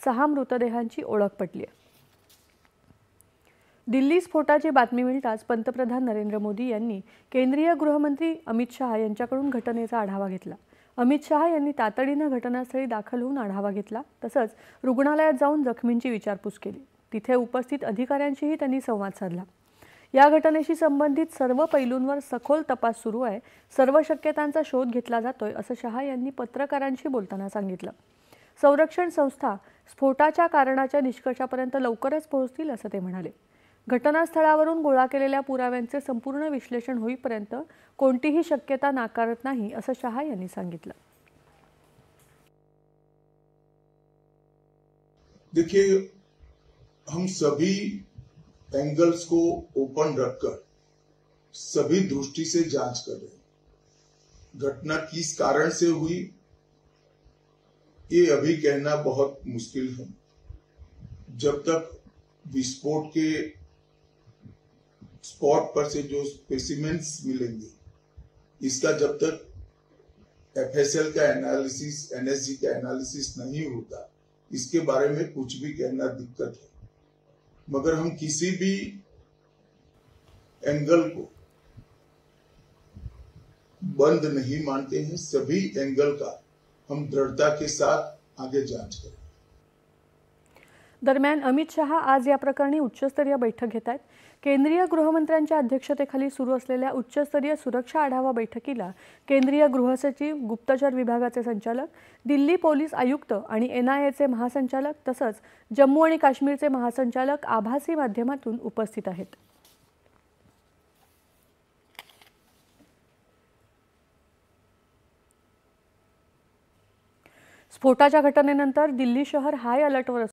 6 मृतदेहांची ओळख पटली आहे। दिल्ली स्फोटाची बातमी मिळताच पंतप्रधान नरेंद्र मोदी यांनी केंद्रीय गृहमंत्री अमित शहा यांच्याकडून घटनेचा आढावा घेतला। अमित शहा यांनी तातडीने घटनास्थळी दाखल होऊन आढावा घेतला, तसंच रुग्णालयात जाऊन जखमींची विचारपूस केली। तिथे उपस्थित अधिकाऱ्यांशीही त्यांनी संवाद साधला। या घटनेशी संबंधित सर्व पैलूंवर सखोल तपास सुरू आहे, सर्व शक्यतांचा शोध घेतला जातोय, असं शहा यांनी पत्रकारांशी बोलताना सांगितलं। संरक्षण संस्था स्फोटाच्या कारणाच्या निष्कर्षापर्यंत लवकरच पोहोचतील, असं ते म्हणाले। घटनास्थळावरून गोळा केलेल्या पुराव्यांचे संपूर्ण विश्लेषण होईपर्यंत कोणतीही शक्यता नाकारत नाही, असं शहा यांनी सांगितलं। देखिए, हम सभी एंगल्स को ओपन रखकर सभी दृष्टि से जांच कर रहे हैं। घटना किस कारण से हुई ये अभी कहना बहुत मुश्किल है। जब तक विस्फोट के स्पॉट पर से जो स्पेसिमेंट्स मिलेंगे, इसका जब तक एफएसएल का एनालिसिस, एनएसजी का एनालिसिस नहीं होता, इसके बारे में कुछ भी कहना दिक्कत है। मगर हम किसी भी एंगल को बंद नहीं मानते हैं। सभी एंगल का हम दृढ़ता के साथ आगे जांच करें। दरम्यान अमित शहा आज या प्रकरणी उच्चस्तरीय बैठक घेत आहेत। केंद्रीय गृहमंत्र्यांच्या अध्यक्षतेखाली सुरू असलेल्या उच्चस्तरीय सुरक्षा आढावा बैठकीला केंद्रीय गृहसचिव, गुप्तचर विभागाचे संचालक, दिल्ली पोलीस आयुक्त आणि एनआयएचे महासंचालक तसंच जम्मू आणि काश्मीरचे महासंचालक आभासी माध्यमातून उपस्थित आहेत। स्फोटाच्या घटनेनंतर दिल्ली शहर हाय अलर्टवर